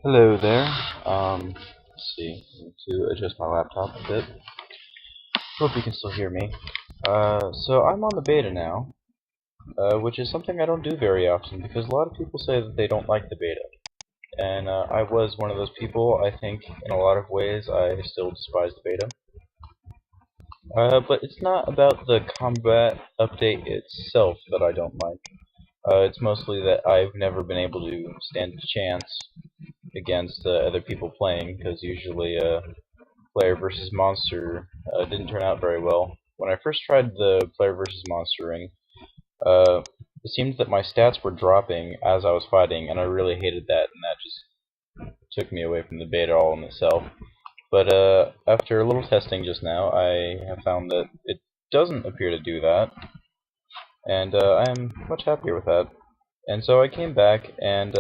Hello there. Let's see. I need to adjust my laptop a bit. Hope you can still hear me. So I'm on the beta now, which is something I don't do very often because a lot of people say that they don't like the beta. And I was one of those people. I think in a lot of ways I still despise the beta. But it's not about the combat update itself that I don't like. It's mostly that I've never been able to stand a chance against other people playing, because usually player versus monster didn't turn out very well. When I first tried the player versus monster ring, it seemed that my stats were dropping as I was fighting, and I really hated that, and that just took me away from the beta all in itself. But after a little testing just now, I have found that it doesn't appear to do that, and I'm much happier with that. And so I came back, and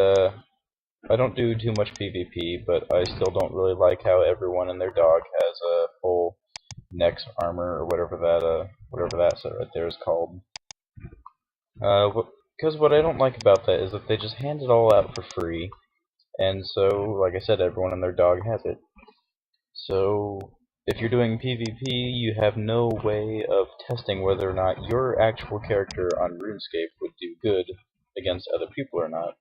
I don't do too much PvP, but I still don't really like how everyone and their dog has a full Nex armor or whatever that set right there is called. Because what I don't like about that is that they just hand it all out for free, and so, like I said, everyone and their dog has it. So, if you're doing PvP, you have no way of testing whether or not your actual character on RuneScape would do good against other people or not.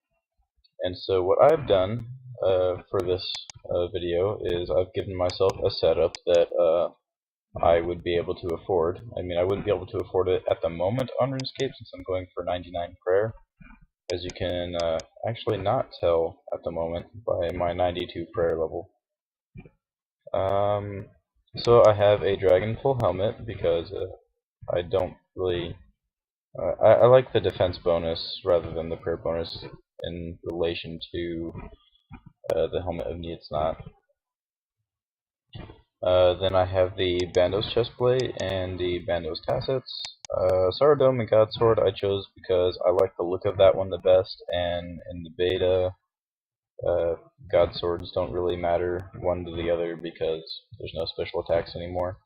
And so what I've done for this video is I've given myself a setup that I would be able to afford. I mean, I wouldn't be able to afford it at the moment on RuneScape since I'm going for 99 prayer, as you can actually not tell at the moment by my 92 prayer level. So I have a dragon full helmet because I don't really... I like the defense bonus rather than the prayer bonus in relation to the helmet of Need's Not. Then I have the Bandos chestplate and the Bandos tassets. Saradome and Godsword I chose because I like the look of that one the best, and in the beta, Godswords don't really matter one to the other because there's no special attacks anymore.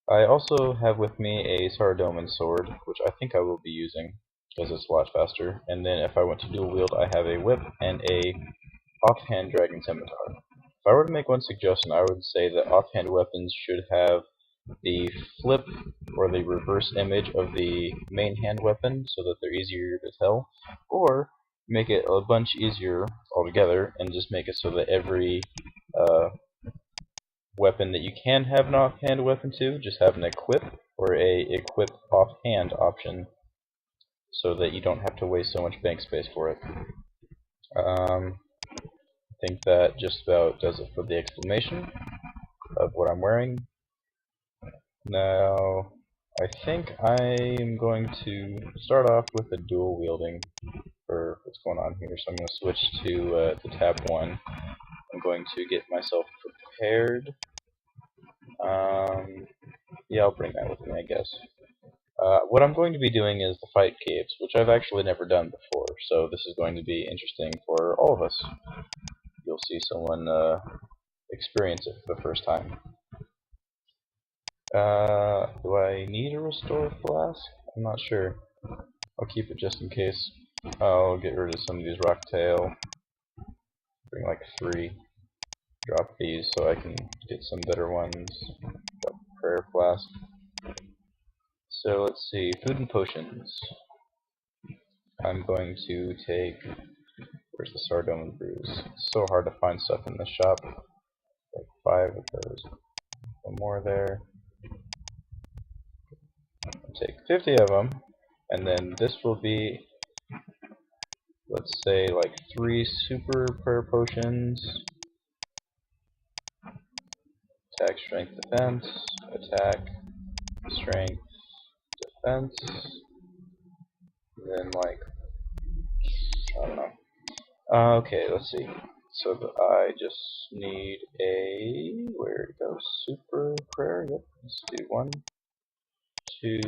I also have with me a Saradomin sword, which I think I will be using because it's a lot faster. And then if I want to dual wield, I have a whip and a offhand dragon scimitar. If I were to make one suggestion, I would say that offhand weapons should have the flip or the reverse image of the main hand weapon so that they're easier to tell, or make it a bunch easier altogether and just make it so that every weapon that you can have an offhand weapon to just have an equip or a equip offhand option so that you don't have to waste so much bank space for it. I think that just about does it for the explanation of what I'm wearing. Now, I think I'm going to start off with the dual wielding for what's going on here. So I'm going to switch to tab 1. I'm going to get myself prepared. Yeah, I'll bring that with me, I guess. What I'm going to be doing is the fight caves, which I've actually never done before, so this is going to be interesting for all of us. You'll see someone experience it for the first time. Do I need a restore flask? I'm not sure. I'll keep it just in case. I'll get rid of some of these rocktail. Bring like 3. Drop these so I can get some better ones. Drop prayer flask. So let's see, food and potions. I'm going to take... Where's the Sardome brews? It's so hard to find stuff in the shop. Like 5 of those. One more there. I'll take 50 of them, and then this will be, let's say, like 3 super prayer potions. Attack, strength, defense. Attack, strength, defense. And then, like, I don't know. Okay, let's see. So I just need a, where it goes, super prayer. Yep, let's do 1, 2,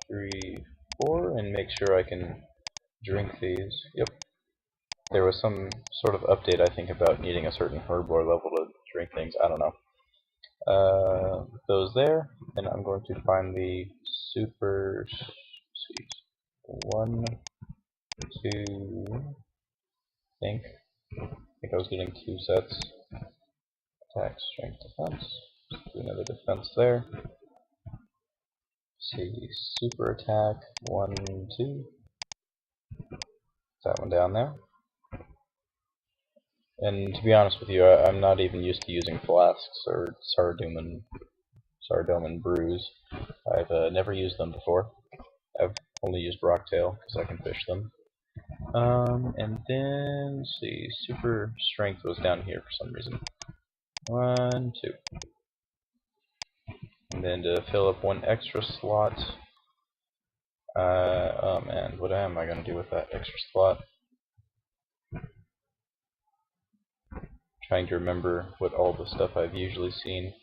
3, 4, and make sure I can drink these. Yep. There was some sort of update, I think, about needing a certain herblore level to drink things. I don't know. Those there, and I'm going to find the super sweet. 1, 2, I think. I think I was getting 2 sets. Attack, strength, defense. Do another defense there. See, super attack, 1, 2. That one down there. And to be honest with you, I'm not even used to using flasks or Sardoman brews. I've never used them before. I've only used Rocktail because I can fish them. And then, let's see, super strength was down here for some reason. 1, 2. And then to fill up 1 extra slot, oh man, what am I going to do with that extra slot? Trying to remember what all the stuff I've usually seen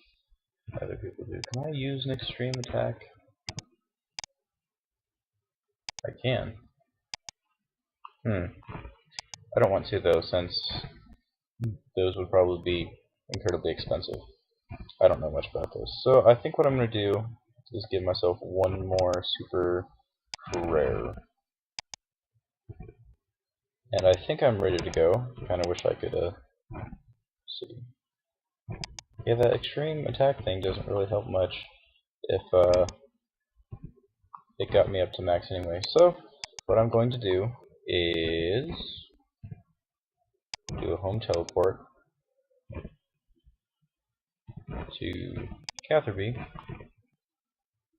other people do. Can I use an extreme attack? I can. I don't want to though, since those would probably be incredibly expensive. I don't know much about those. So I think what I'm going to do is give myself 1 more super rare. And I think I'm ready to go. Kinda wish I could, see. Yeah, that extreme attack thing doesn't really help much if, it got me up to max anyway. So, what I'm going to do is do a home teleport to Catherby.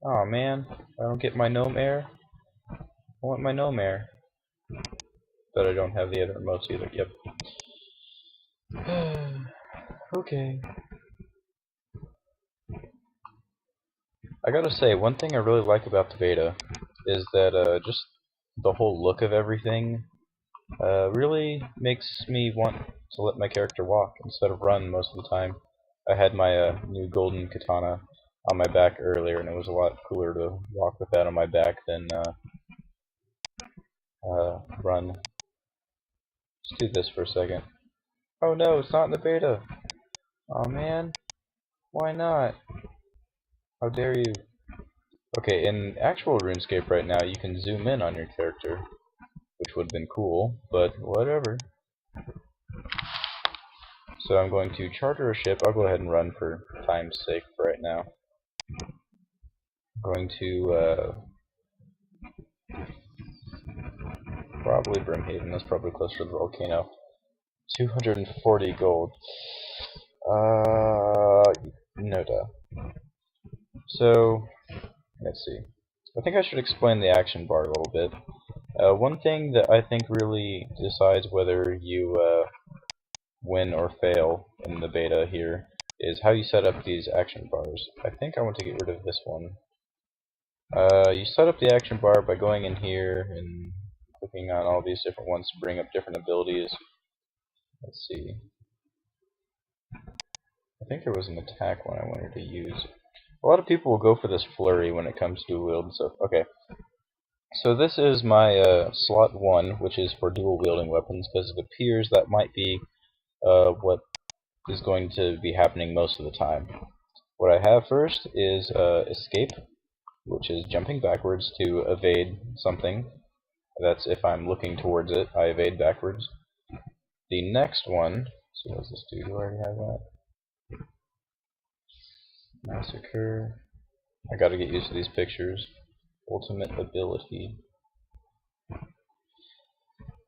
Aw man, I don't get my gnome air. I want my gnome air. But I don't have the other remotes either. Yep. Okay. I gotta say, one thing I really like about the beta is that just the whole look of everything really makes me want to let my character walk instead of run most of the time. I had my new golden katana on my back earlier, and it was a lot cooler to walk with that on my back than run. Let's do this for a second. Oh no, it's not in the beta! Oh man, why not? How dare you? Okay, in actual RuneScape right now, you can zoom in on your character, which would have been cool, but whatever. So I'm going to charter a ship. I'll go ahead and run for time's sake for right now. I'm going to probably Brimhaven. That's probably closer to the volcano. 240 gold. No duh. So, let's see. I think I should explain the action bar a little bit. One thing that I think really decides whether you win or fail in the beta here is how you set up these action bars. I think I want to get rid of this one. You set up the action bar by going in here and clicking on all these different ones to bring up different abilities. Let's see. I think there was an attack one I wanted to use. A lot of people will go for this flurry when it comes to wield and stuff. Okay. So this is my slot 1, which is for dual wielding weapons, because it appears that might be what is going to be happening most of the time. What I have first is escape, which is jumping backwards to evade something. That's if I'm looking towards it, I evade backwards. The next one, so what does this do? Do I already have that? Massacre. I gotta get used to these pictures. Ultimate ability.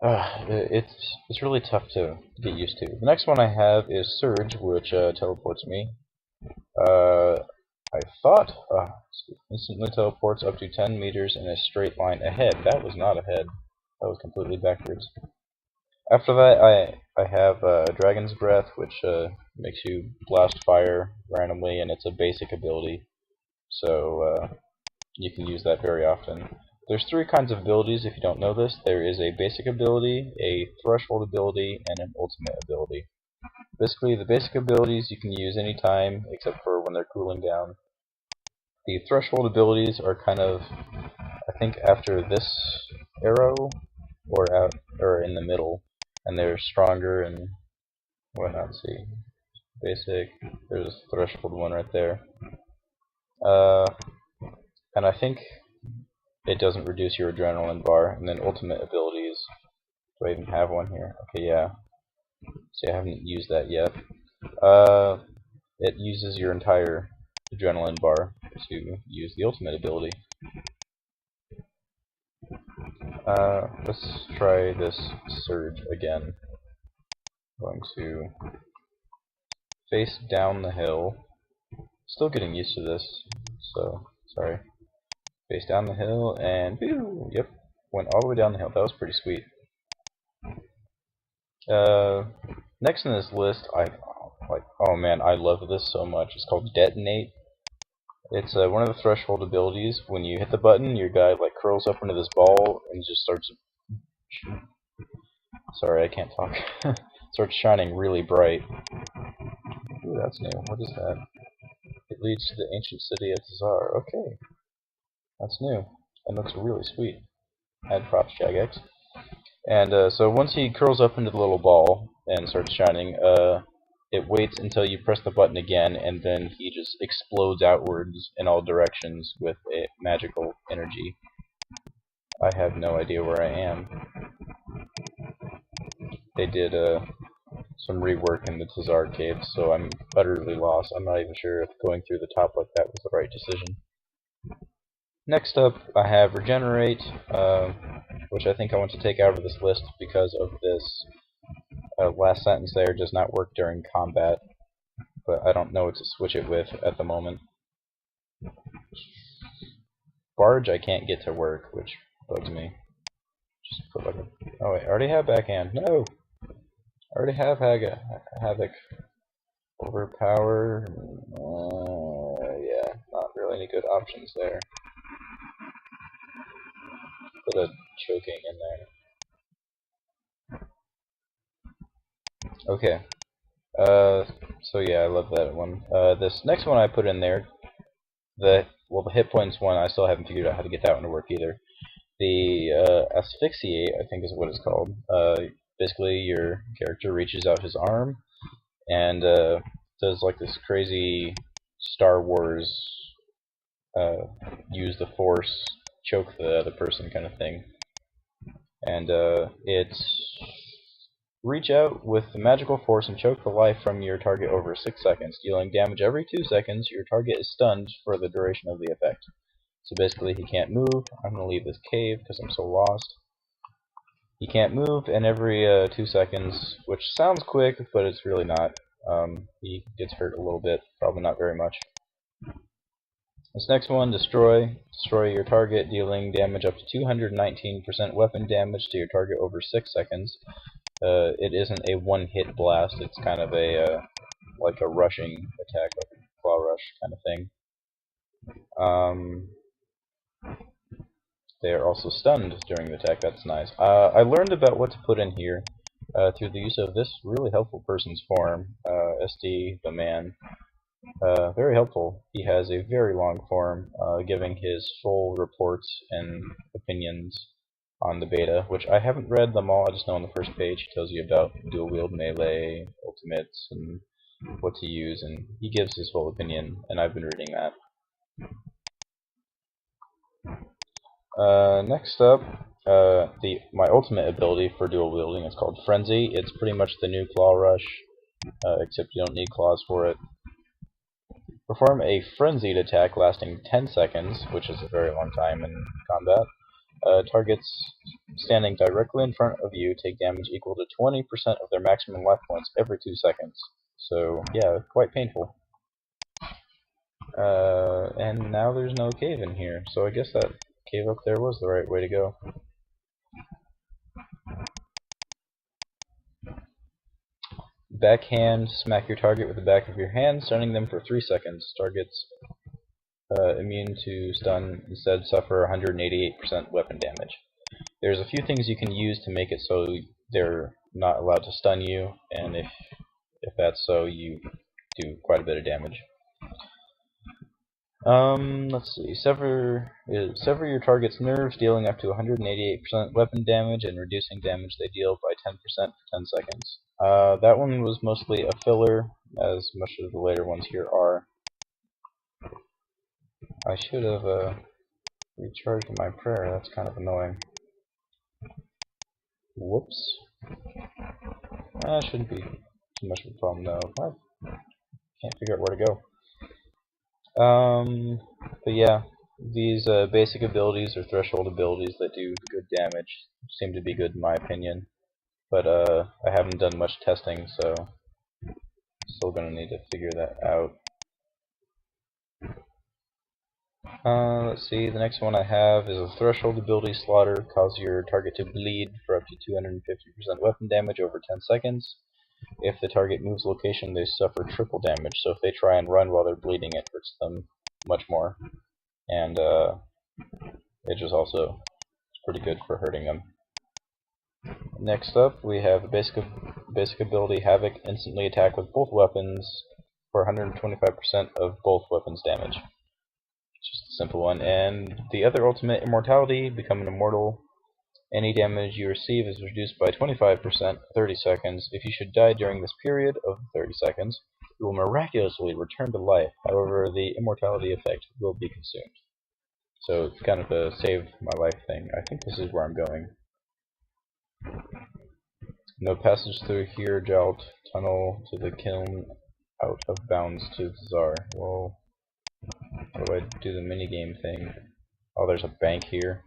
It's really tough to get used to. The next one I have is Surge, which teleports me. I thought instantly teleports up to 10 meters in a straight line ahead. That was not ahead. That was completely backwards. After that, I have Dragon's Breath, which makes you blast fire randomly, and it's a basic ability, so you can use that very often. There's 3 kinds of abilities if you don't know this. There is a basic ability, a threshold ability, and an ultimate ability. Basically, the basic abilities you can use anytime except for when they're cooling down. The threshold abilities are kind of, I think, after this arrow, or in the middle, and they're stronger and whatnot. Let's see, basic. There's a threshold one right there, and I think it doesn't reduce your adrenaline bar. And then ultimate abilities. Do I even have one here? Okay, yeah. See, I haven't used that yet. It uses your entire adrenaline bar to use the ultimate ability. Let's try this surge again. Going to face down the hill. Still getting used to this, so sorry. Face down the hill and whew, yep, went all the way down the hill. That was pretty sweet. Next in this list, oh man, I love this so much. It's called Detonate. It's one of the threshold abilities. When you hit the button, your guy like curls up into this ball and just starts. Sorry, I can't talk. Starts shining really bright. Ooh, that's new. What is that? It leads to the ancient city of Tsar. Okay, that's new. That looks really sweet. Add props, Jagex. And so once he curls up into the little ball and starts shining, it waits until you press the button again, and then he just explodes outwards in all directions with a magical energy. I have no idea where I am. They did some rework in the Tsar caves, so I'm utterly lost. I'm not even sure if going through the top like that was the right decision. Next up, I have Regenerate, which I think I want to take out of this list because of this last sentence there does not work during combat, but I don't know what to switch it with at the moment. Barge I can't get to work, which bugs me. Just put like a... Oh wait, I already have backhand. No! I already have Havoc. Overpower... yeah, not really any good options there. Put a choking in there. Okay. So yeah, I love that one. This next one I put in there, the hit points one, I still haven't figured out how to get that one to work either. The asphyxiate, I think is what it's called. Basically, your character reaches out his arm and does like this crazy Star Wars use the Force, choke the other person kind of thing. And it's reach out with the magical force and choke the life from your target over 6 seconds, dealing damage every 2 seconds. Your target is stunned for the duration of the effect. So basically he can't move. I'm going to leave this cave because I'm so lost. He can't move, and every 2 seconds, which sounds quick, but it's really not. He gets hurt a little bit, probably not very much. This next one, Destroy. Destroy your target, dealing damage up to 219% weapon damage to your target over 6 seconds. It isn't a one-hit blast, it's kind of a like a rushing attack, like a claw rush kind of thing. They are also stunned during the attack, that's nice. I learned about what to put in here through the use of this really helpful person's forum, SD the man. Very helpful. He has a very long forum giving his full reports and opinions on the beta, which I haven't read them all. I just know on the first page he tells you about dual wield melee, ultimates, and what to use, and he gives his full opinion, and I've been reading that. Next up, my ultimate ability for dual wielding is called Frenzy. It's pretty much the new Claw Rush, except you don't need claws for it. Perform a frenzied attack lasting 10 seconds, which is a very long time in combat. Targets standing directly in front of you take damage equal to 20% of their maximum life points every 2 seconds. So, yeah, quite painful. And now there's no cave in here, so I guess that cave up there was the right way to go. Backhand, smack your target with the back of your hand, stunning them for 3 seconds. Targets immune to stun instead suffer 188% weapon damage. There's a few things you can use to make it so they're not allowed to stun you, and if that's so, you do quite a bit of damage. Let's see. Sever your target's nerves, dealing up to 188% weapon damage and reducing damage they deal by 10% for 10 seconds. That one was mostly a filler, as much of the later ones here are. I should have recharged my prayer. That's kind of annoying. Whoops. That shouldn't be too much of a problem though. I can't figure out where to go. But yeah, these basic abilities or threshold abilities that do good damage seem to be good in my opinion. But I haven't done much testing, so still gonna need to figure that out. Let's see, the next one I have is a threshold ability slaughter. Cause your target to bleed for up to 250% weapon damage over 10 seconds. If the target moves location, they suffer triple damage, so if they try and run while they're bleeding, it hurts them much more. And it just also is pretty good for hurting them. Next up, we have a basic ability Havoc, instantly attack with both weapons for 125% of both weapons damage. Just a simple one. And the other ultimate, Immortality, becoming immortal. Any damage you receive is reduced by 25% for 30 seconds. If you should die during this period of 30 seconds, you will miraculously return to life. However, the immortality effect will be consumed. So it's kind of a save my life thing. I think this is where I'm going. No passage through here, Jout. Tunnel to the kiln, out of bounds to the Tsar. Well, how do I do the minigame thing? Oh, there's a bank here.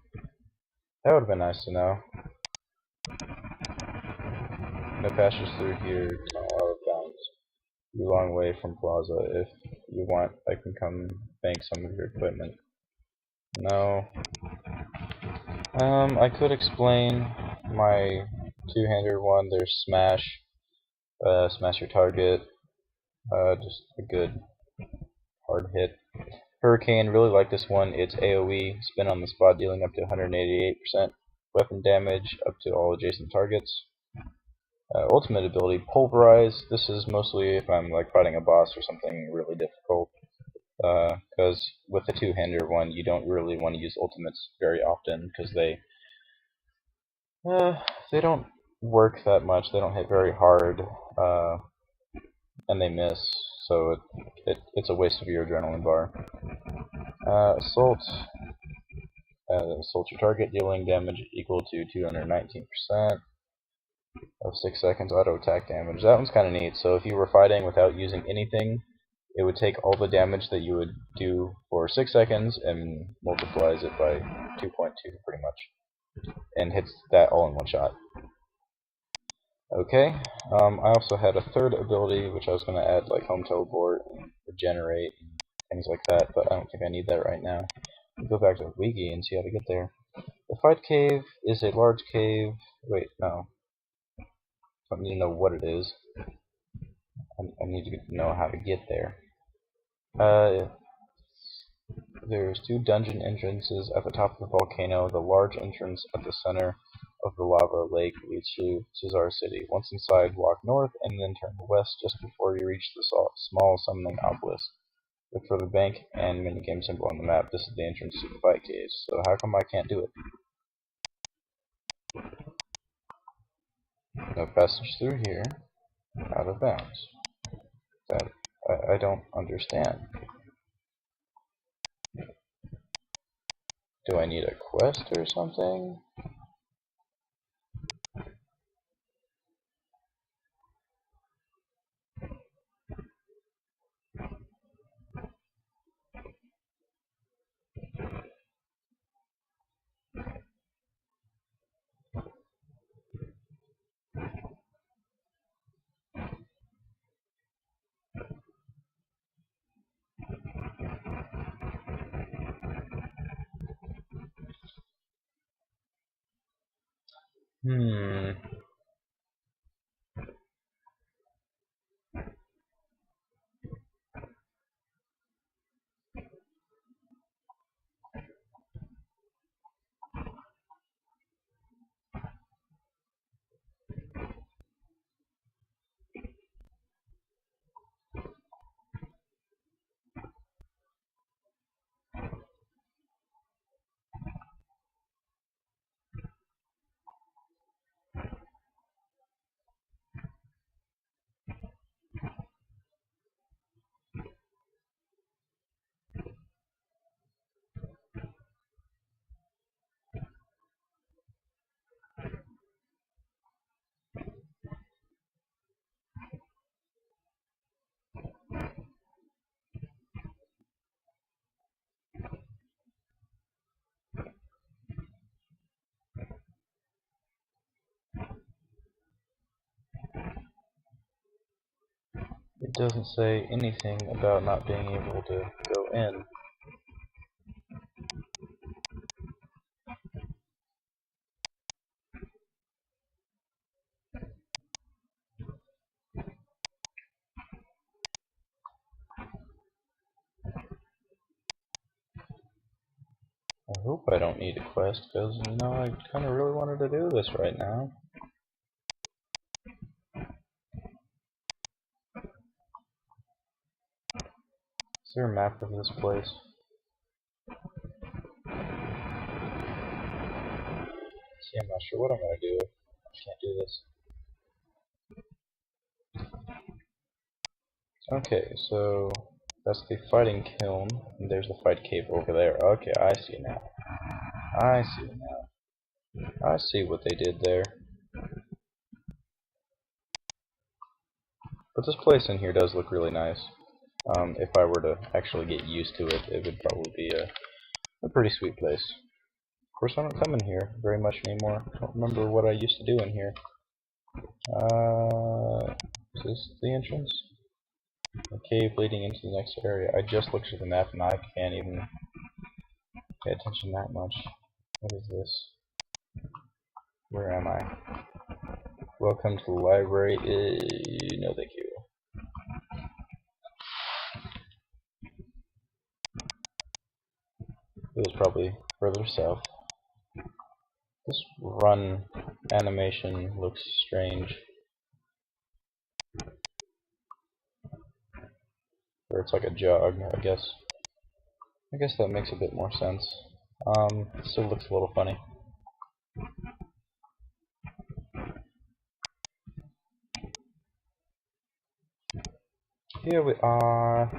That would have been nice to know. No passage through here, tunnel out of bounds. You're a long way from Plaza. If you want, I can come bank some of your equipment. No. I could explain my two-hander one. There's smash. Smash your target. Just a good hard hit. Hurricane, really like this one. It's AoE, spin on the spot, dealing up to 188% weapon damage up to all adjacent targets. Ultimate ability, Pulverize. This is mostly if I'm like fighting a boss or something really difficult. Because with the two-hander one, you don't really want to use ultimates very often because they don't work that much. They don't hit very hard, and they miss. So it's a waste of your adrenaline bar. Assault. Assault your target, dealing damage equal to 219% of 6 seconds auto attack damage. That one's kind of neat. So if you were fighting without using anything, it would take all the damage that you would do for 6 seconds and multiplies it by 2.2 pretty much, and hits that all in one shot. Okay, I also had a third ability which I was going to add, like home teleport and regenerate and things like that, but I don't think I need that right now. I'll go back to the wiki and see how to get there. The fight cave is a large cave. Wait, no. I don't need to know what it is. I need to know how to get there. There's 2 dungeon entrances at the top of the volcano. The large entrance at the center of the lava lake leads to Tsar City. Once inside, walk north and then turn west just before you reach the small summoning obelisk. Look for the bank and minigame symbol on the map. This is the entrance to the fight caves. So how come I can't do it? No passage through here. Out of bounds. That I don't understand. Do I need a quest or something? doesn't say anything about not being able to go in. I hope I don't need a quest, because, you know, I kind of really wanted to do this right now. Is there a map of this place? See, I'm not sure what I'm going to do. I can't do this. Okay, so that's the fighting kiln, and there's the fight cave over there. Okay, I see now. I see now. I see what they did there. But this place in here does look really nice. If I were to actually get used to it, it would probably be a pretty sweet place. Of course, I don't come in here very much anymore. I don't remember what I used to do in here. Is this the entrance? A cave leading into the next area. I just looked at the map and I can't even pay attention that much. What is this? Where am I? Welcome to the library. No, thank you. It was probably further south. This run animation looks strange. Or it's like a jog, I guess. I guess that makes a bit more sense. It still looks a little funny. Here we are.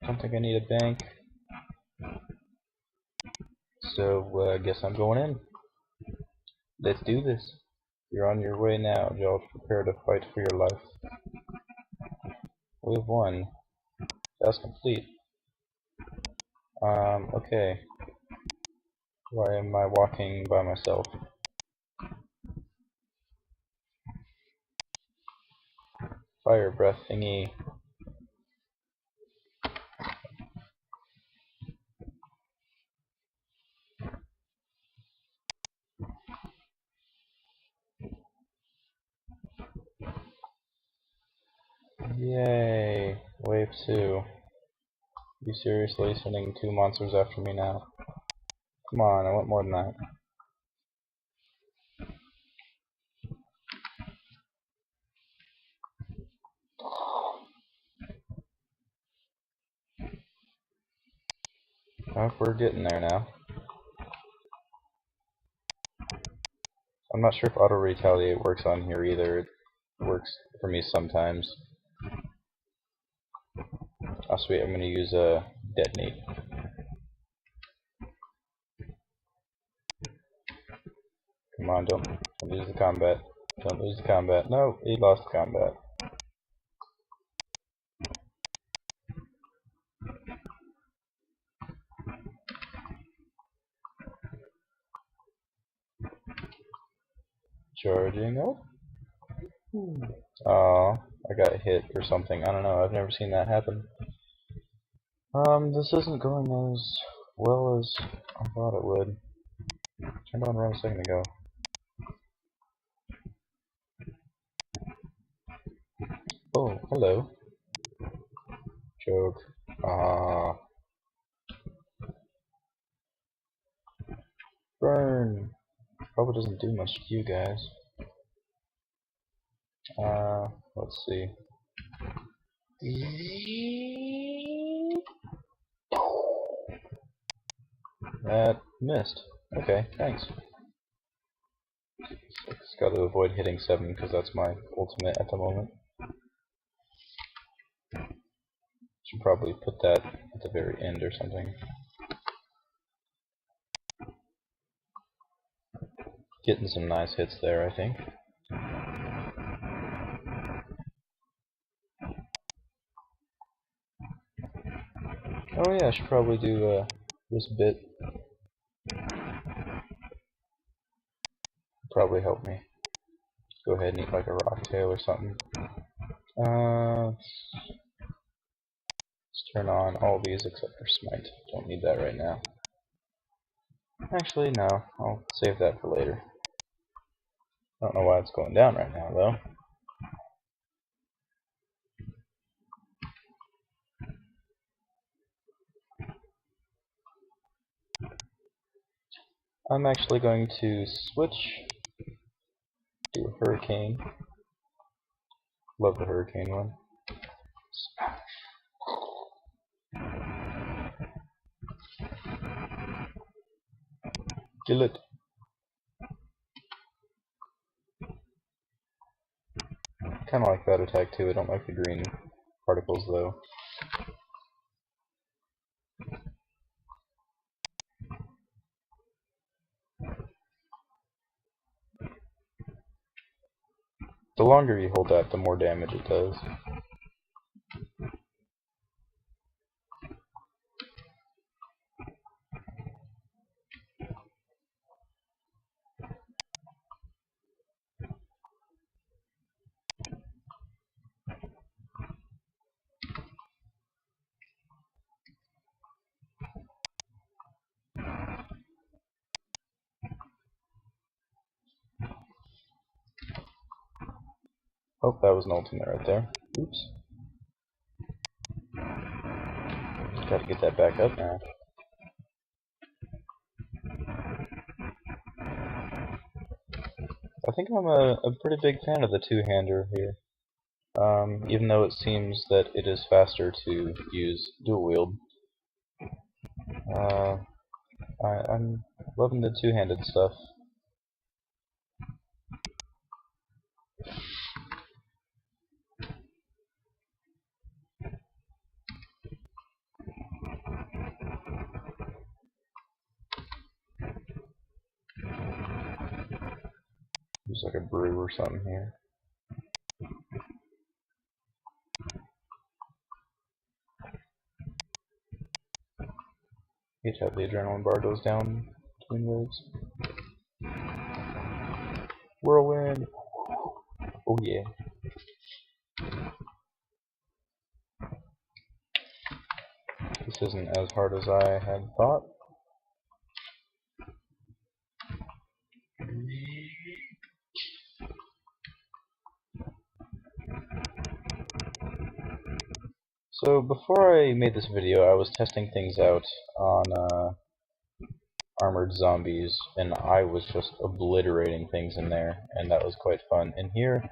Don't think I need a bank. So, I guess I'm going in. Let's do this. You're on your way now, George. Prepare to fight for your life. We've won. That's complete. Okay. Why am I walking by myself? Fire breath thingy. Yay. Wave 2. You seriously sending 2 monsters after me now? Come on, I want more than that. Oh, we're getting there now. I'm not sure if auto retaliate works on here either. It works for me sometimes. Oh sweet, I'm gonna use a detonate. Come on, don't lose the combat. Don't lose the combat. No, he lost the combat. Charging up. Oh, I got hit or something. I don't know. I've never seen that happen. This isn't going as well as I thought it would. Turned on around a second ago. Oh, hello. Joke. Ah. Burn. Probably doesn't do much to you guys. Let's see. That missed. Okay, thanks. Just got to avoid hitting 7 because that's my ultimate at the moment. Should probably put that at the very end or something. Getting some nice hits there, I think. Oh yeah, I should probably do this bit. Probably help me. Go ahead and eat like a rock tail or something. Let's turn on all these except for smite. Don't need that right now. Actually, no. I'll save that for later. Don't know why it's going down right now, though. I'm actually going to switch, do a hurricane. Love the hurricane one. Kill it. Kinda like that attack too. I don't like the green particles though. The longer you hold that, the more damage it does. Oh, that was an ultimate right there. Oops. Gotta get that back up now. I think I'm a pretty big fan of the two-hander here. Even though it seems that it is faster to use dual wield. I'm loving the two-handed stuff. There's like a brew or something here. Each have the adrenaline bar goes down between waves. Whirlwind! Oh yeah. This isn't as hard as I had thought. So before I made this video, I was testing things out on armored zombies, and I was just obliterating things in there, and that was quite fun. And here,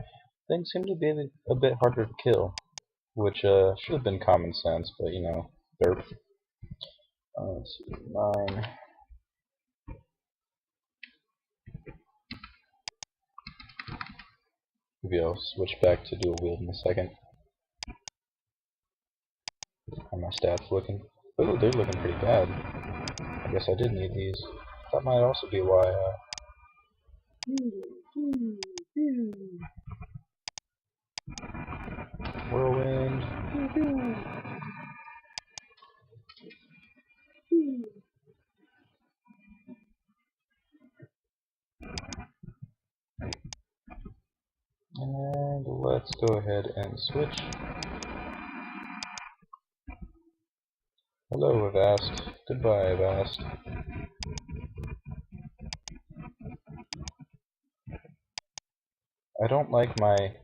things seem to be a bit harder to kill, which should have been common sense, but you know, derp. Let's see, 9. Maybe I'll switch back to dual wield in a second. How are my stats looking? Oh, they're looking pretty bad. I guess I did need these. That might also be why, Whirlwind. And let's go ahead and switch. Hello, Avast. Goodbye, Avast. I don't like my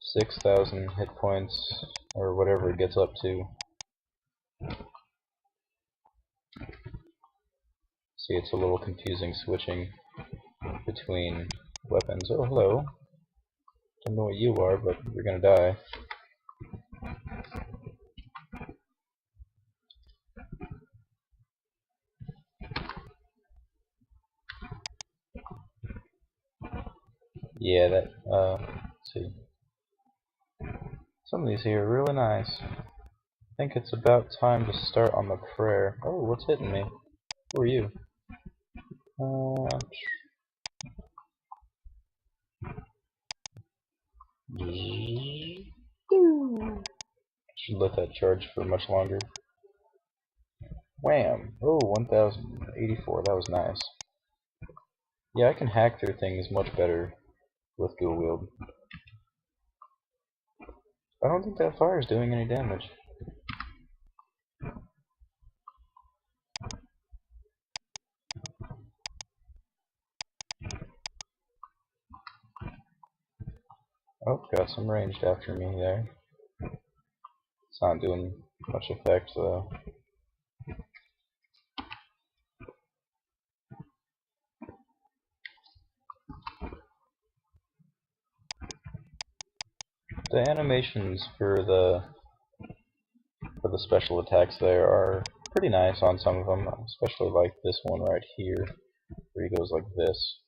6,000 hit points, or whatever it gets up to. See, it's a little confusing switching between weapons. Oh, hello. Don't know what you are, but you're gonna die. Yeah, that, let's see. Some of these here are really nice. I think it's about time to start on the prayer. Oh, what's hitting me? Who are you? Should let that charge for much longer. Wham! Oh, 1084. That was nice. Yeah, I can hack through things much better with dual wield. I don't think that fire is doing any damage. Oh, got some ranged after me there. It's not doing much effect though. The animations for the special attacks there are pretty nice on some of them, especially like this one right here, where he goes like this.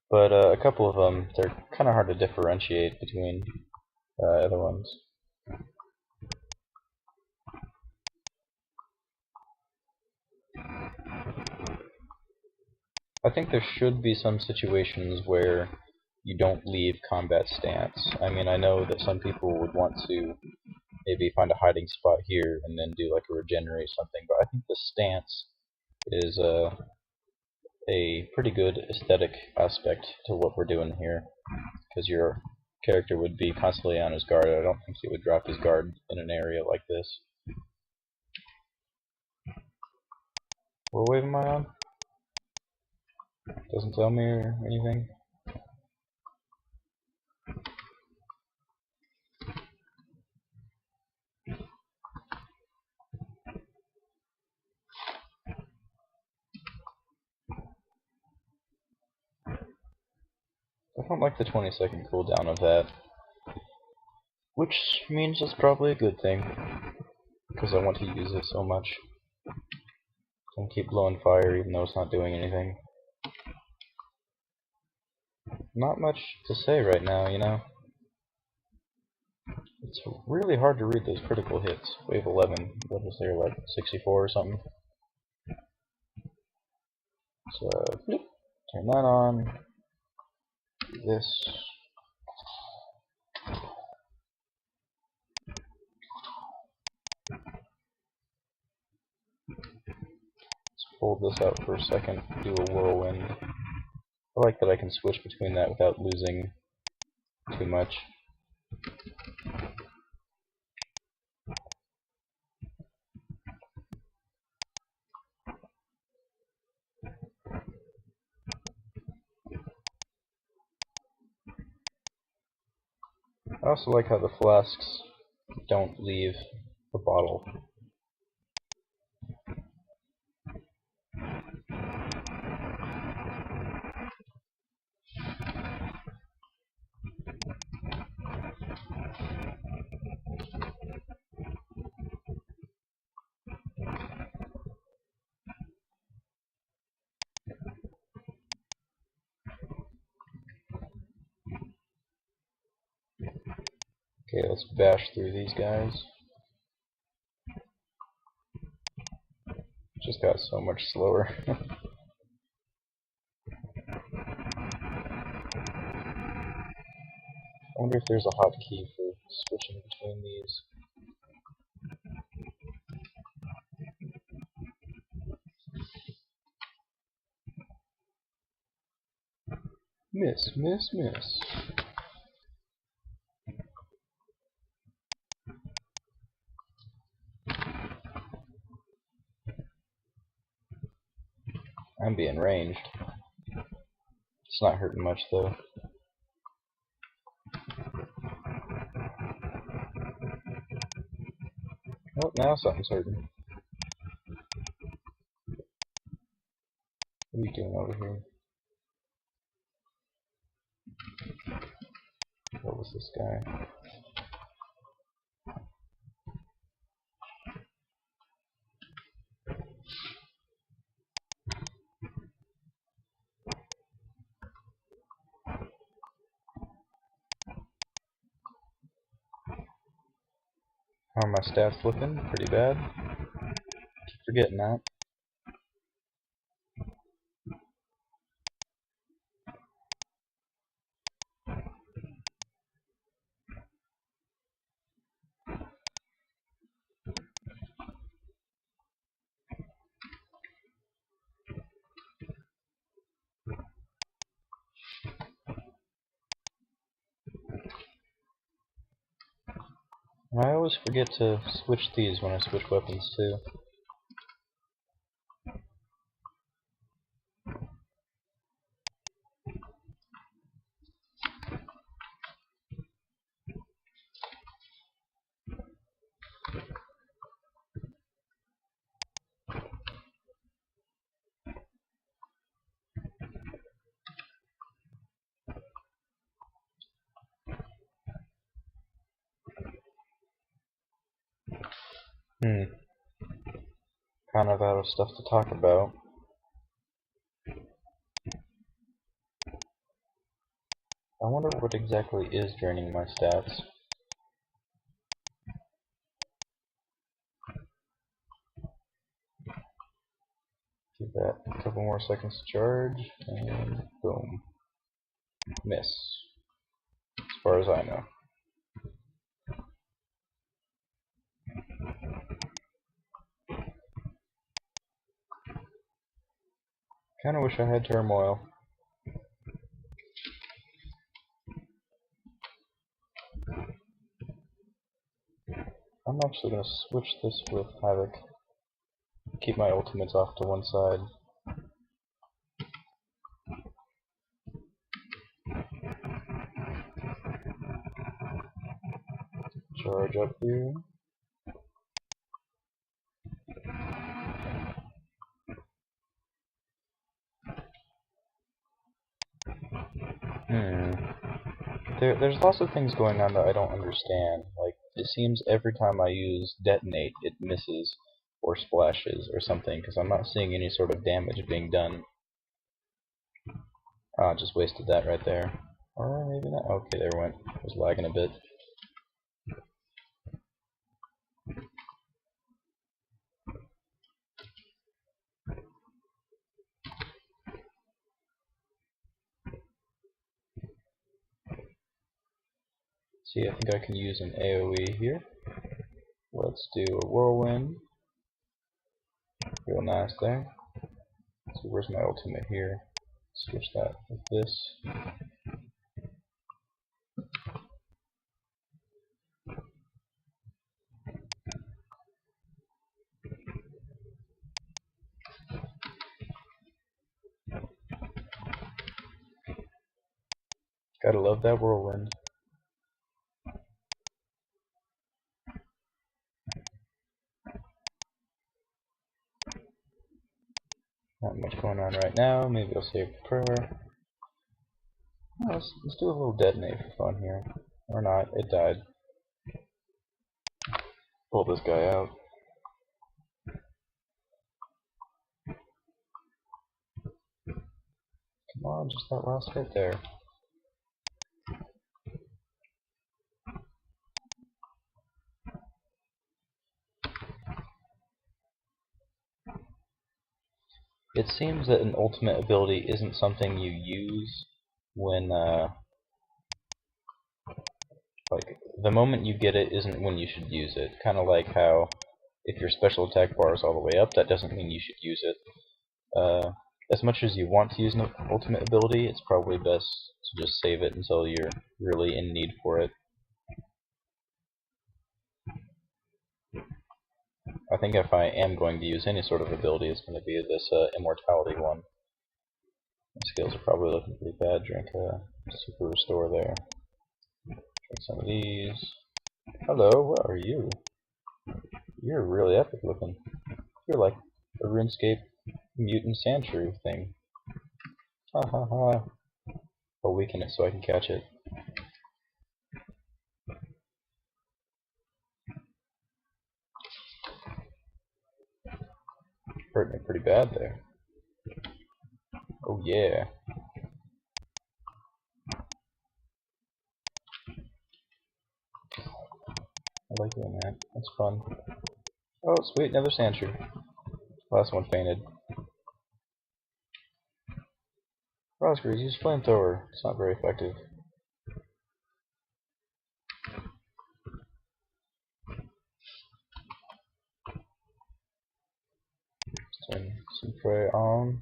But a couple of them, they're kind of hard to differentiate between other ones. I think there should be some situations where you don't leave combat stance. I mean, I know that some people would want to maybe find a hiding spot here and then do like a regenerate something, but I think the stance is a pretty good aesthetic aspect to what we're doing here, because your character would be constantly on his guard. I don't think he would drop his guard in an area like this. What wave am I on? Doesn't tell me or anything. I don't like the 20-second cooldown of that, which means it's probably a good thing, because I want to use it so much. And keep blowing fire even though it's not doing anything. Not much to say right now, you know. It's really hard to read those critical hits. Wave 11, what was there, like 64 or something? So, turn that on. Do this. Let's hold this out for a second, do a whirlwind. I like that I can switch between that without losing too much. I also like how the flasks don't leave the bottle. Okay, let's bash through these guys. Just got so much slower. I wonder if there's a hotkey for switching between these. Miss, miss, miss. I'm being ranged. It's not hurting much though. Oh, now something's hurting. What are you doing over here? What was this guy? How are my stats looking? Pretty bad. Keep forgetting that. I always forget to switch these when I switch weapons too. Kind of out of stuff to talk about. I wonder what exactly is draining my stats. Give that a couple more seconds to charge, and boom. Miss. As far as I know. Kinda wish I had turmoil. I'm actually gonna switch this with Havoc. Keep my ultimates off to one side. Charge up here. There's lots of things going on that I don't understand. Like, it seems every time I use detonate, it misses or splashes or something, because I'm not seeing any sort of damage being done. Ah, just wasted that right there. Or maybe not. Okay, there went. I was lagging a bit. See, I think I can use an AoE here. Let's do a whirlwind. Real nice there. So where's my ultimate here? Switch that with this. Gotta love that whirlwind. Not much going on right now. Maybe I'll save a prayer. Oh, let's do a little detonate for fun here. Or not, it died. Pull this guy out. Come on, just that last hit there. It seems that an ultimate ability isn't something you use when, like, the moment you get it isn't when you should use it. Kind of like how, if your special attack bar is all the way up, that doesn't mean you should use it. As much as you want to use an ultimate ability, it's probably best to just save it until you're really in need for it. I think if I am going to use any sort of ability, it's going to be this immortality one. My skills are probably looking pretty bad. Drink a super restore there. Drink some of these. Hello, what are you? You're really epic looking. You're like a Runescape mutant sand shrew thing. Ha ha ha. I'll weaken it so I can catch it. Hurt me pretty bad there. Oh yeah. I like doing that. That's fun. Oh, sweet, another sand shrew. Last one fainted. Rosgreaves, use flamethrower. It's not very effective. Turn some prayer on.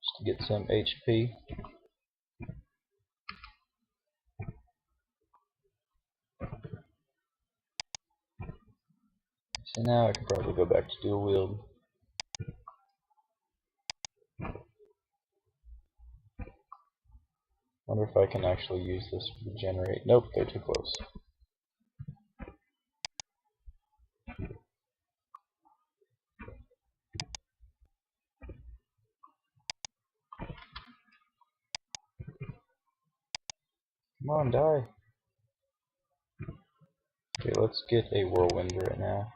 Just to get some HP. So now I can probably go back to dual wield. Wonder if I can actually use this to regenerate. Nope, they're too close. Come on, die. Okay, let's get a whirlwind right now.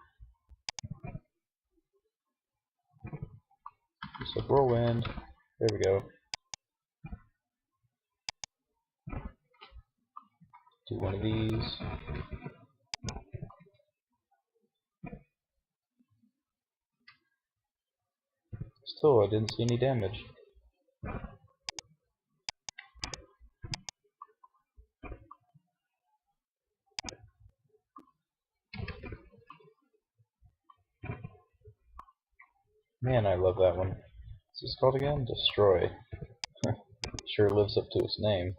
Just a whirlwind. There we go. Do one of these. Still, I didn't see any damage. Man, I love that one. What's this called again? Destroy. Sure lives up to its name.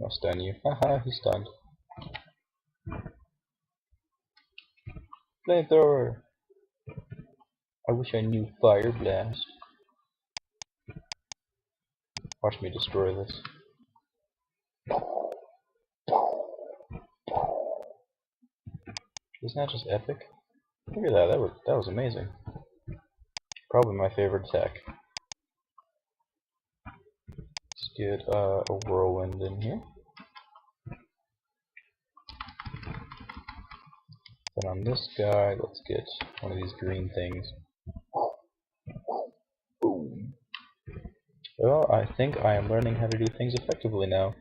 I'll stun you. Haha, he's stunned. Flamethrower! I wish I knew Fire Blast. Watch me destroy this. Isn't that just epic? Look at that, that was amazing. Probably my favorite attack. Let's get a whirlwind in here. Then on this guy, let's get one of these green things. Boom. Well, I think I am learning how to do things effectively now.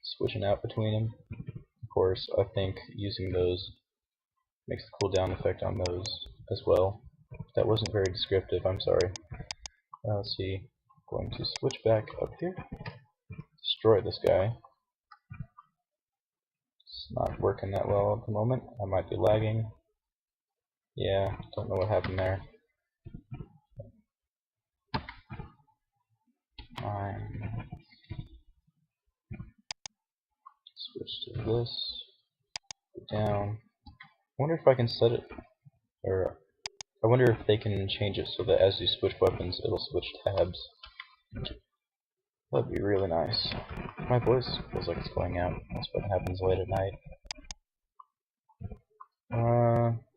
Switching out between them. Of course, I think using those makes the cooldown effect on those as well. That wasn't very descriptive, I'm sorry. Let's see. Going to switch back up here. Destroy this guy. It's not working that well at the moment. I might be lagging. Yeah, don't know what happened there. Switch to this. Go down. I wonder if I can set it, or I wonder if they can change it so that as you switch weapons, it'll switch tabs. That'd be really nice. My voice feels like it's going out. That's what happens late at night.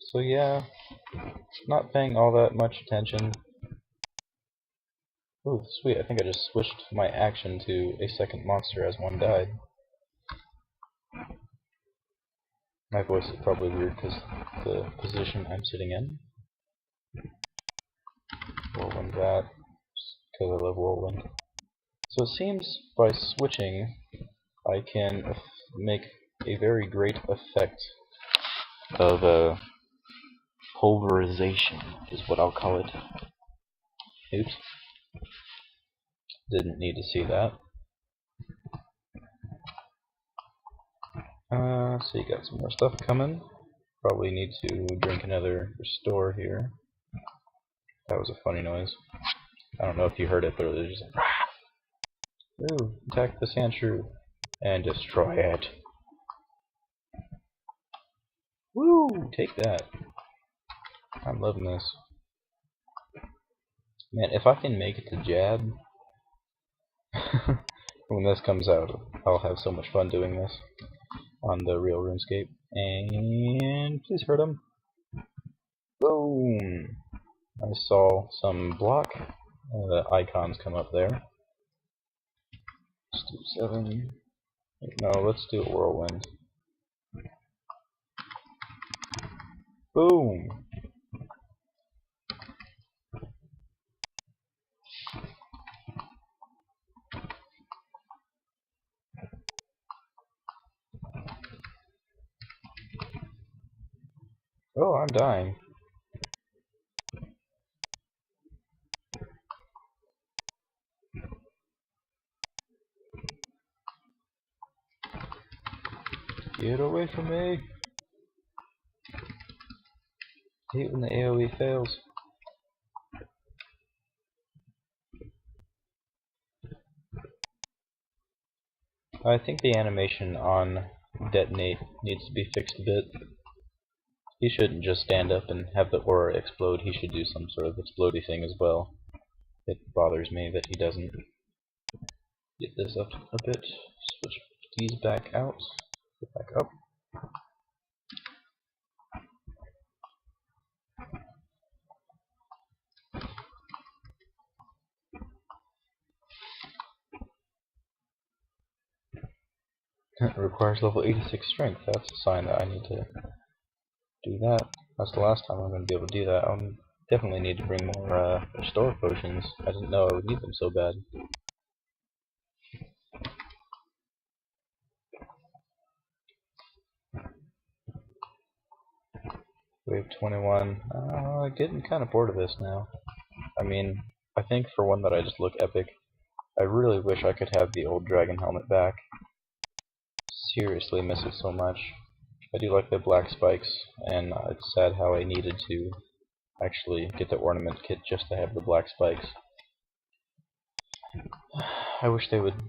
So yeah, not paying all that much attention. Ooh, sweet, I think I just switched my action to a second monster as one died. My voice is probably weird because the position I'm sitting in. Whirlwind that, because I love whirlwind. So it seems by switching, I can make a very great effect of pulverization, is what I'll call it. Oops. Didn't need to see that. So you got some more stuff coming. Probably need to drink another restore here. That was a funny noise. I don't know if you heard it, but it was just like, ooh, attack the sand shrew and destroy it. Woo! Take that. I'm loving this. Man, if I can make it to jab when this comes out, I'll have so much fun doing this on the real RuneScape. And please hurt him. Boom! I saw some block icons come up there. Let's do 7. No, let's do a whirlwind. Boom! Oh, I'm dying. Get away from me! I hate when the AoE fails. I think the animation on detonate needs to be fixed a bit. He shouldn't just stand up and have the aura explode, he should do some sort of explodey thing as well. It bothers me that he doesn't. Get this up a bit, switch these back out, go back up. It requires level 86 strength, that's a sign that I need to do that. That's the last time I'm going to be able to do that. I'll definitely need to bring more restore potions. I didn't know I would need them so bad. Wave 21. Getting kind of bored of this now. I mean, I think for one that I just look epic, I really wish I could have the old dragon helmet back. Seriously miss it so much. I do like the black spikes, and it's sad how I needed to actually get the ornament kit just to have the black spikes. I wish they would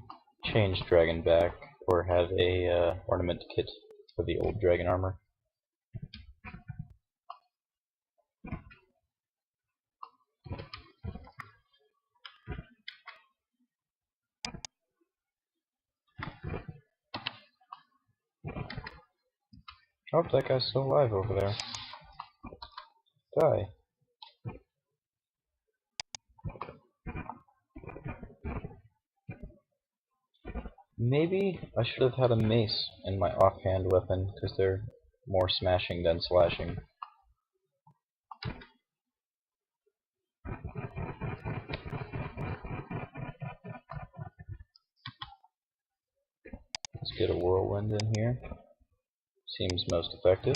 change dragon back, or have a ornament kit for the old dragon armor. Oh, that guy's still alive over there. Die. Maybe I should have had a mace in my offhand weapon, because they're more smashing than slashing. Let's get a whirlwind in here. Seems most effective.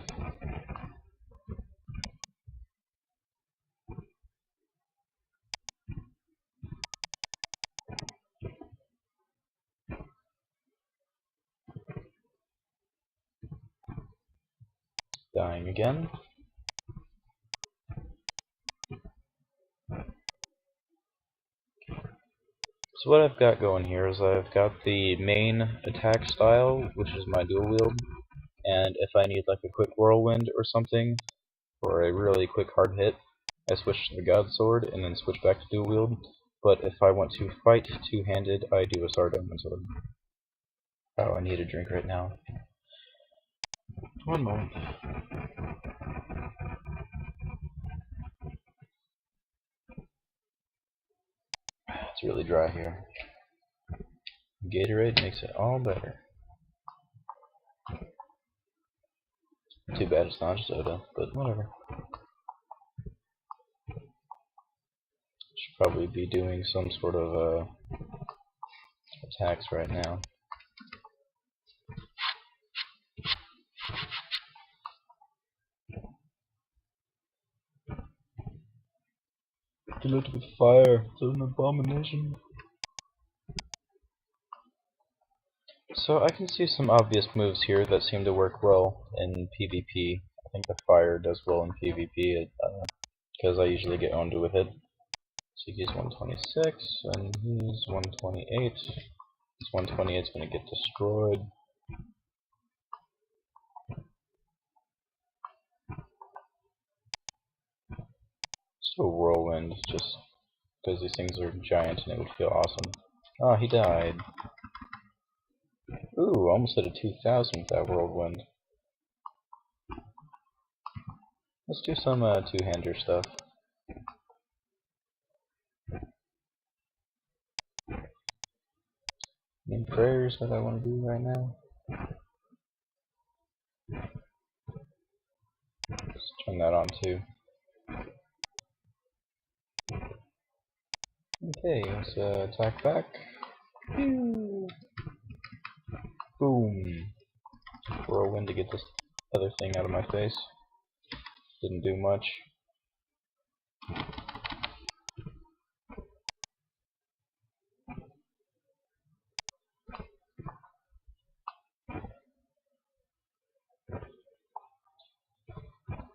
Dying again. So what I've got going here is I've got the main attack style, which is my dual wield, and if I need like a quick whirlwind or something, or a really quick hard hit, I switch to the god sword and then switch back to dual wield. But if I want to fight two-handed, I do a Sardonian sword. Oh, I need a drink right now. One moment. It's really dry here. Gatorade makes it all better. Too bad it's not soda, but whatever. Should probably be doing some sort of attacks right now. Kill it with fire. It's an abomination. So I can see some obvious moves here that seem to work well in PvP. I think the fire does well in PvP because I usually get owned with it. So he's 126 and he's 128. This 128 is going to get destroyed. So whirlwind, just because these things are giant and it would feel awesome. Oh, he died. Ooh, almost hit a 2000 with that whirlwind. Let's do some two-hander stuff. Any prayers that I want to do right now? Let's turn that on too. Okay, let's attack back. Pew! Boom! Whirlwind to get this other thing out of my face. Didn't do much.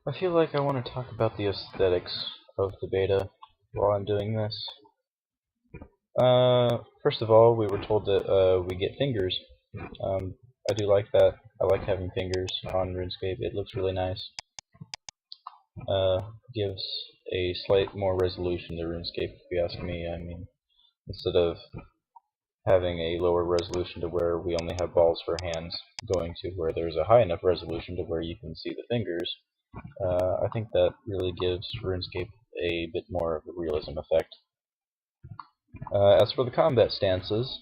I feel like I want to talk about the aesthetics of the beta while I'm doing this. First of all, we were told that we get fingers. I do like that. I like having fingers on RuneScape. It looks really nice. Gives a slight more resolution to RuneScape, if you ask me. I mean, instead of having a lower resolution to where we only have balls for hands, going to where there's a high enough resolution to where you can see the fingers, I think that really gives RuneScape a bit more of a realism effect. As for the combat stances,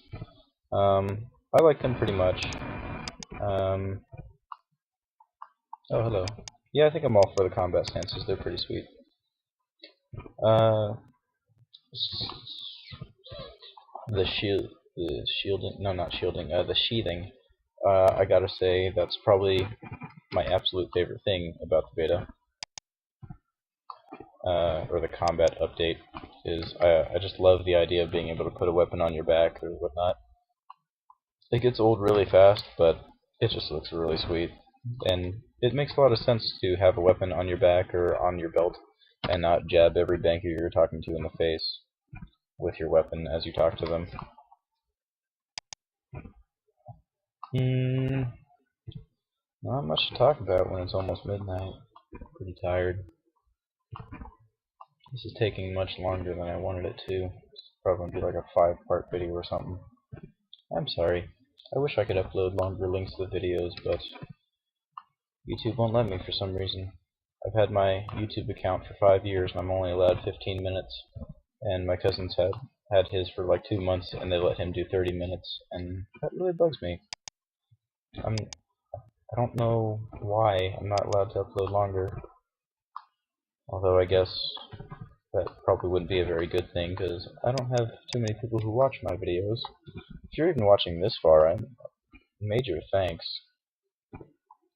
I like them pretty much. Oh, hello. Yeah, I think I'm all for the combat stances. They're pretty sweet. The shielding, no, not shielding, the sheathing. I gotta say, that's probably my absolute favorite thing about the beta, or the combat update, is I just love the idea of being able to put a weapon on your back or whatnot. It gets old really fast, but it just looks really sweet. And it makes a lot of sense to have a weapon on your back or on your belt and not jab every banker you're talking to in the face with your weapon as you talk to them. Not much to talk about when it's almost midnight. Pretty tired. This is taking much longer than I wanted it to. It's probably going to be like a 5-part video or something. I'm sorry. I wish I could upload longer links to the videos, but YouTube won't let me for some reason. I've had my YouTube account for 5 years and I'm only allowed 15 minutes. And my cousin's had his for like 2 months and they let him do 30 minutes, and that really bugs me. I don't know why I'm not allowed to upload longer. Although I guess that probably wouldn't be a very good thing, because I don't have too many people who watch my videos. If you're even watching this far, I'm major thanks.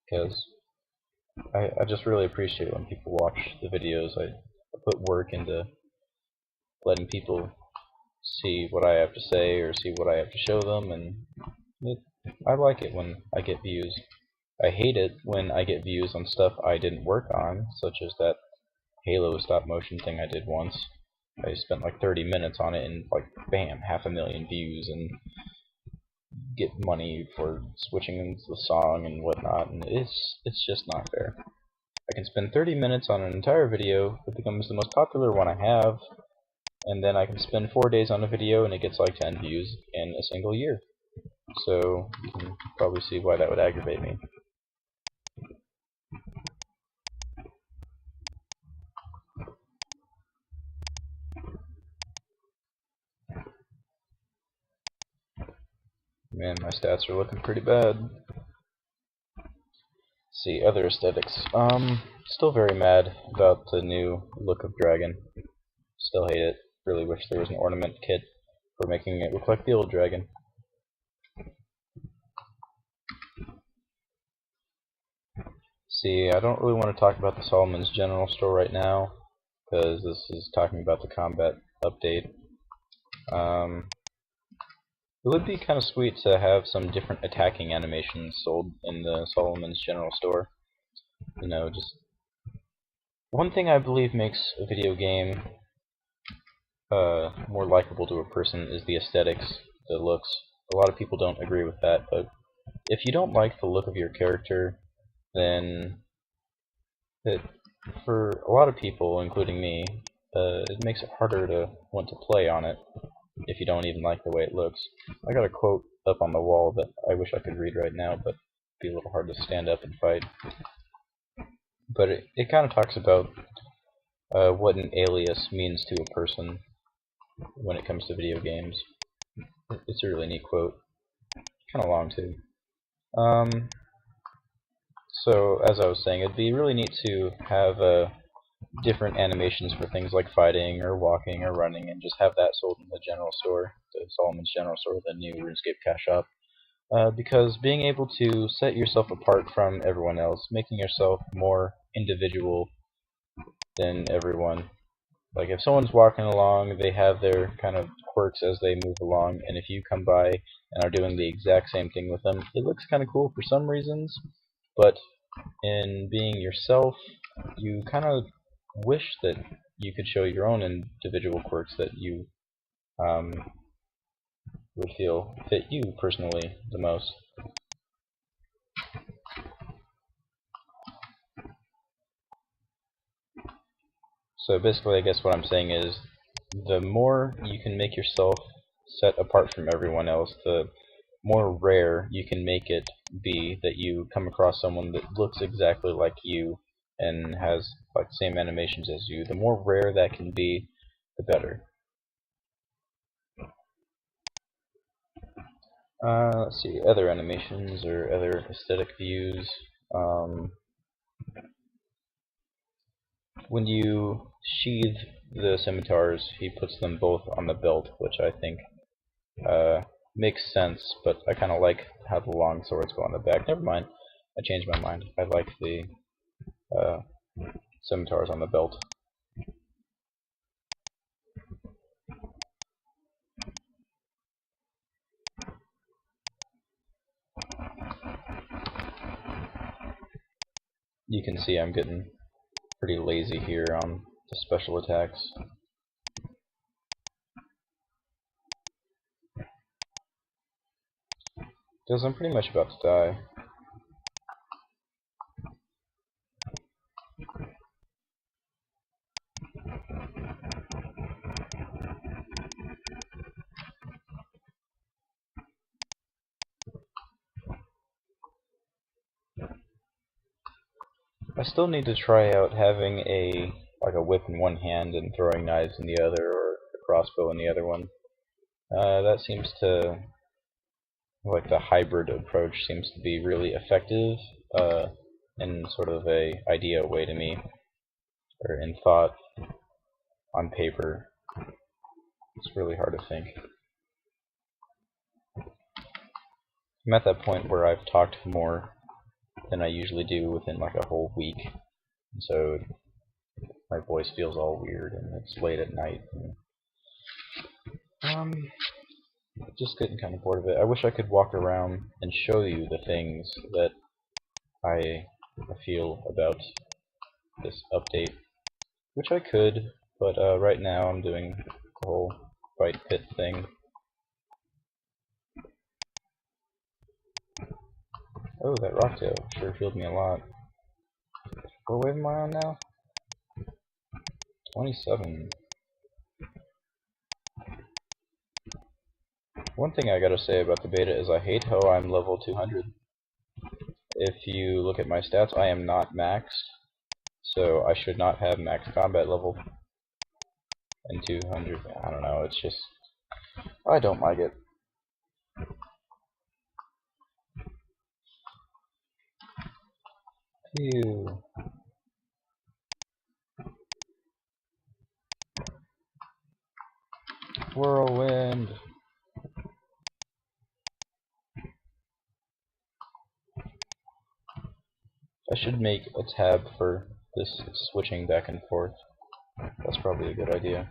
Because I just really appreciate when people watch the videos. I put work into letting people see what I have to say or see what I have to show them, and I like it when I get views. I hate it when I get views on stuff I didn't work on, such as that Halo stop motion thing I did once. I spent like 30 minutes on it and like bam, 500,000 views and get money for switching into the song and whatnot, and it's just not fair. I can spend 30 minutes on an entire video that becomes the most popular one I have, and then I can spend 4 days on a video and it gets like 10 views in a single year. So you can probably see why that would aggravate me. Man, my stats are looking pretty bad. Let's see, other aesthetics. Still very mad about the new look of Dragon. Still hate it. Really wish there was an ornament kit for making it look like the old Dragon. See, I don't really want to talk about the Solomon's General Store right now, because this is talking about the combat update. It would be kind of sweet to have some different attacking animations sold in the Solomon's General Store. You know, just one thing I believe makes a video game more likable to a person is the aesthetics, the looks. A lot of people don't agree with that, but if you don't like the look of your character, then for a lot of people, including me, it makes it harder to want to play on it if you don't even like the way it looks. I got a quote up on the wall that I wish I could read right now, but it'd be a little hard to stand up and fight. But it kind of talks about what an alias means to a person when it comes to video games. It's a really neat quote. Kind of long, too. So, as I was saying, it'd be really neat to have different animations for things like fighting or walking or running, and just have that sold in the general store, the Solomon's General Store, the new RuneScape cash shop. Because being able to set yourself apart from everyone else, making yourself more individual than everyone. Like, if someone's walking along, they have their kind of quirks as they move along, and if you come by and are doing the exact same thing with them, it looks kind of cool for some reasons, but in being yourself, you kind of wish that you could show your own individual quirks that you would feel fit you personally the most. So basically, I guess what I'm saying is, the more you can make yourself set apart from everyone else, the more rare you can make it be that you come across someone that looks exactly like you and has like the same animations as you. The more rare that can be, the better. Let's see, other animations or other aesthetic views. When you sheathe the scimitars, he puts them both on the belt, which I think makes sense, but I kind of like how the long swords go on the back. Never mind, I changed my mind. I like the uh, scimitars on the belt. You can see I'm getting pretty lazy here on the special attacks. Because I'm pretty much about to die. I still need to try out having a whip in one hand and throwing knives in the other, or a crossbow in the other one. That seems to, like, the hybrid approach seems to be really effective in sort of a idea way to me, or in thought on paper. It's really hard to think. I'm at that point where I've talked more than I usually do within like a whole week, and so my voice feels all weird, and it's late at night. And, just getting kind of bored of it. I wish I could walk around and show you the things that I feel about this update, which I could, but right now I'm doing the whole fight pit thing. Oh, that rocktail sure healed me a lot. What wave am I on now? 27. One thing I gotta say about the beta is I hate how I'm level 200. If you look at my stats, I am not maxed, so I should not have max combat level. And 200, I don't know, it's just, I don't like it. Phew. Whirlwind. I should make a tab for this switching back and forth. That's probably a good idea.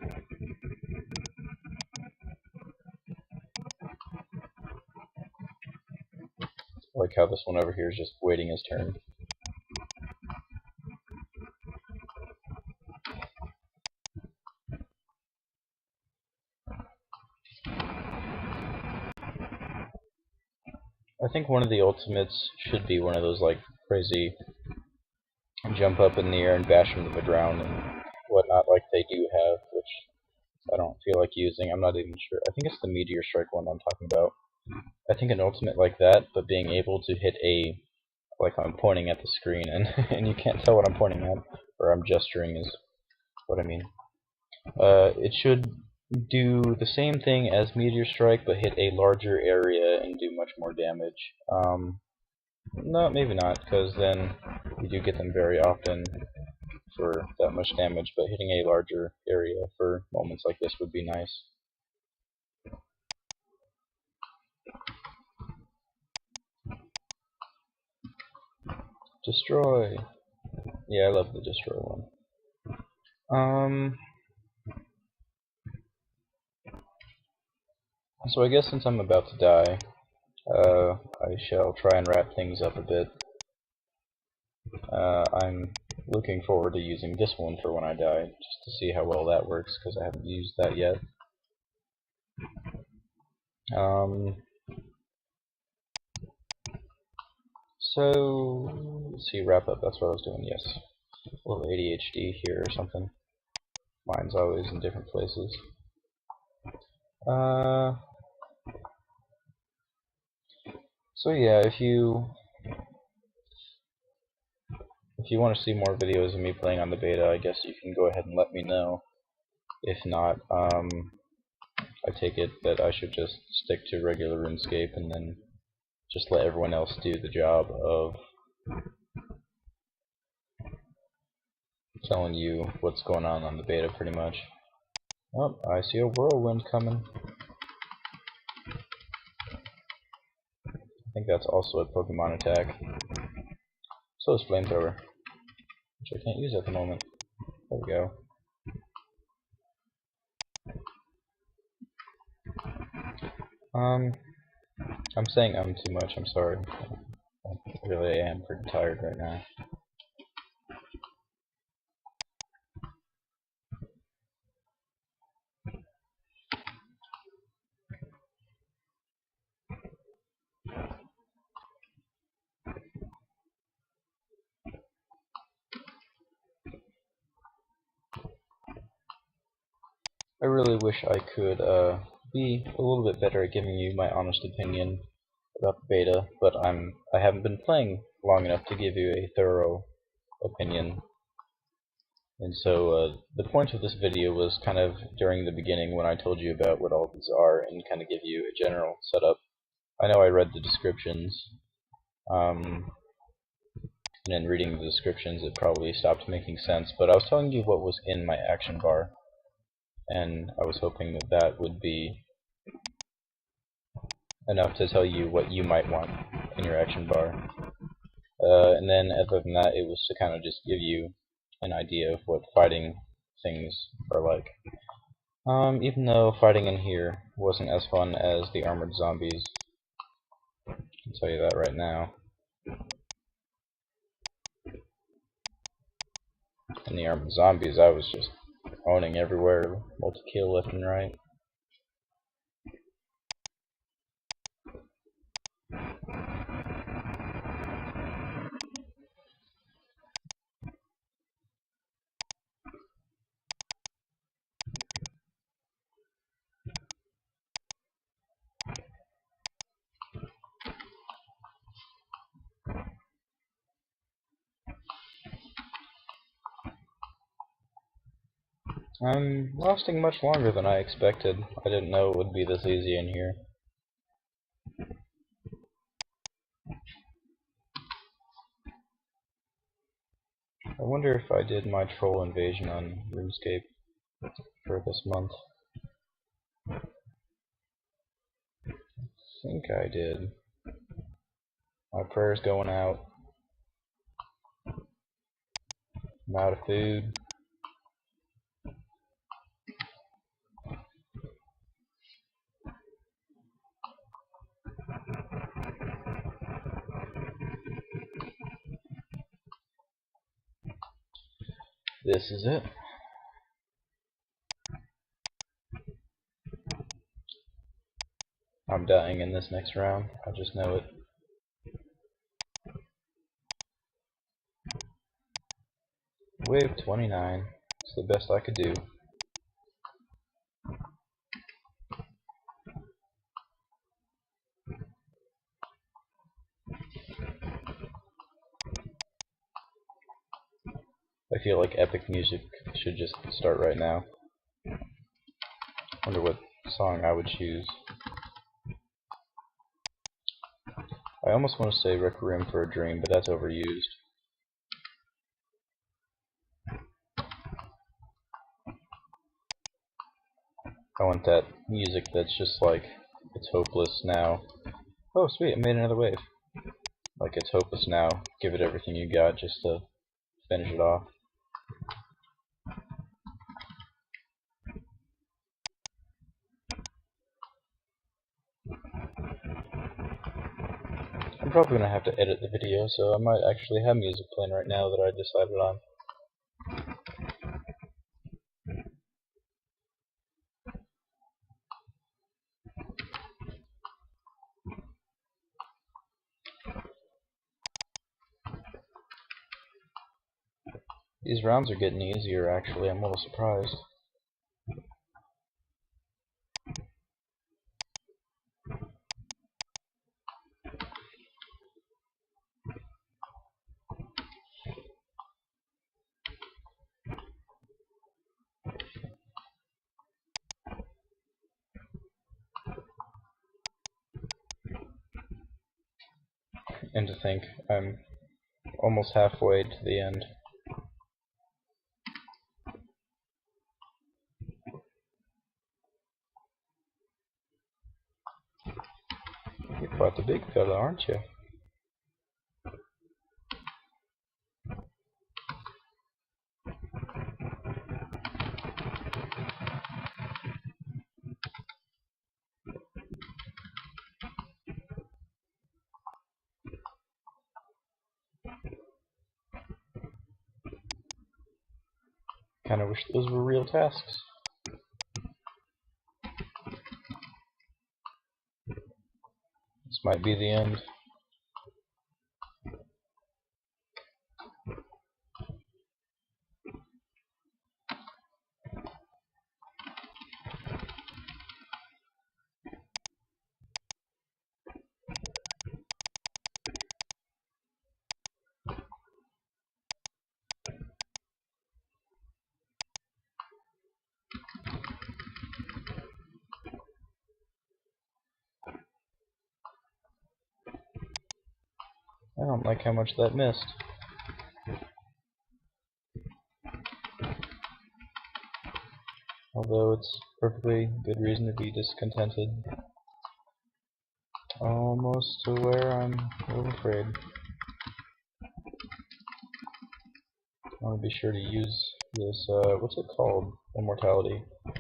I like how this one over here is just waiting his turn. I think one of the ultimates should be one of those like crazy jump up in the air and bash him to the ground and whatnot, like they do have, which I don't feel like using. I'm not even sure. I think it's the Meteor Strike one I'm talking about. I think an ultimate like that, but being able to hit a, like I'm pointing at the screen and and you can't tell what I'm pointing at, or I'm gesturing is what I mean. It should do the same thing as Meteor Strike, but hit a larger area and do much more damage. No, maybe not, because then you do get them very often for that much damage, but hitting a larger area for moments like this would be nice. Destroy! Yeah, I love the destroy one. So I guess since I'm about to die, I shall try and wrap things up a bit. I'm looking forward to using this one for when I die, just to see how well that works, because I haven't used that yet. So, let's see, wrap up, that's what I was doing, yes. A little ADHD here or something. Mine's always in different places. So yeah, if you want to see more videos of me playing on the beta, I guess you can go ahead and let me know. If not, I take it that I should just stick to regular RuneScape and then just let everyone else do the job of telling you what's going on the beta, pretty much. Oh, I see a whirlwind coming. I think that's also a Pokemon attack. So is Flamethrower, which I can't use at the moment. There we go. I'm saying too much, I'm sorry. I really am pretty tired right now. I really wish I could be a little bit better at giving you my honest opinion about the beta, but I haven't been playing long enough to give you a thorough opinion. And so the point of this video was kind of during the beginning when I told you about what all these are and kind of give you a general setup. I know I read the descriptions, and in reading the descriptions it probably stopped making sense, but I was telling you what was in my action bar, and I was hoping that that would be enough to tell you what you might want in your action bar. And then other than that, it was to kind of just give you an idea of what fighting things are like. Even though fighting in here wasn't as fun as the armored zombies, I can tell you that right now. In the armored zombies, I was just owning everywhere, multi-kill left and right. I'm lasting much longer than I expected. I didn't know it would be this easy in here. I wonder if I did my troll invasion on RuneScape for this month. I think I did. My prayer's going out. I'm out of food. This is it. I'm dying in this next round. I just know it. Wave 29. It's the best I could do. I feel like epic music should just start right now. Wonder what song I would choose. I almost want to say Requiem for a Dream, but that's overused. I want that music that's just like, it's hopeless now. Oh sweet, I made another wave. Like, it's hopeless now, give it everything you got just to finish it off. I'm probably gonna have to edit the video, so I might actually have music playing right now that I decided on. These rounds are getting easier, actually. I'm a little surprised. And to think I'm almost halfway to the end. You're quite the big fella, aren't you? Kinda wish those were real tasks. This might be the end. I don't like how much that missed. Although it's perfectly good reason to be discontented. Almost to where I'm a little afraid. I want to be sure to use this, what's it called? Immortality. I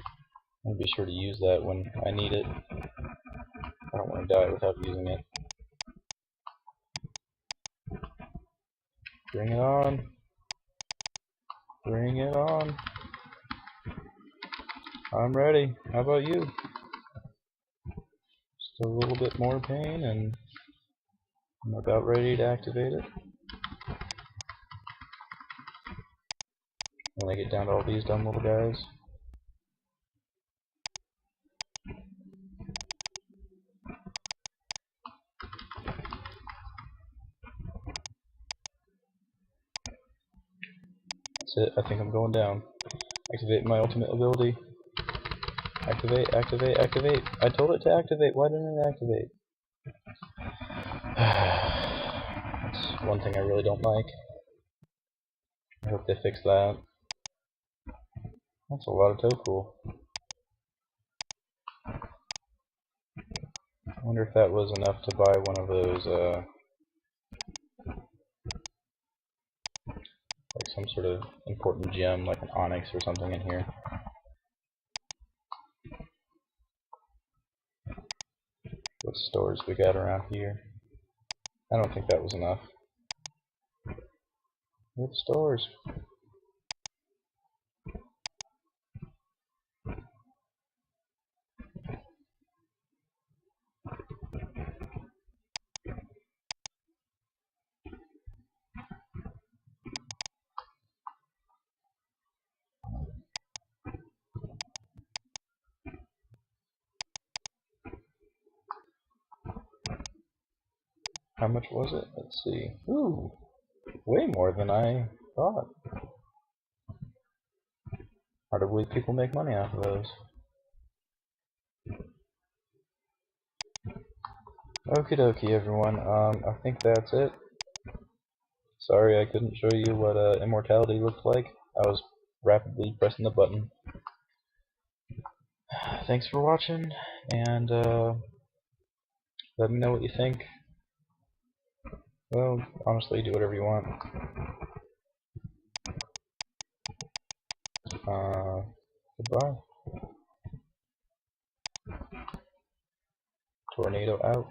want to be sure to use that when I need it. I don't want to die without using it. Bring it on. Bring it on. I'm ready. How about you? Just a little bit more pain and I'm about ready to activate it. When I get down to all these dumb little guys. That's it. I think I'm going down. Activate my ultimate ability. Activate, activate, activate. I told it to activate. Why didn't it activate? That's one thing I really don't like. I hope they fix that. That's a lot of toku. I wonder if that was enough to buy one of those, like some sort of important gem, like an onyx or something in here. What stores we got around here? I don't think that was enough. What stores? How much was it? Let's see. Ooh, way more than I thought. Hard to believe people make money off of those. Okie dokie, everyone. I think that's it. Sorry I couldn't show you what immortality looks like. I was rapidly pressing the button. Thanks for watching, and let me know what you think. Well, honestly, do whatever you want. Goodbye. Tornado out.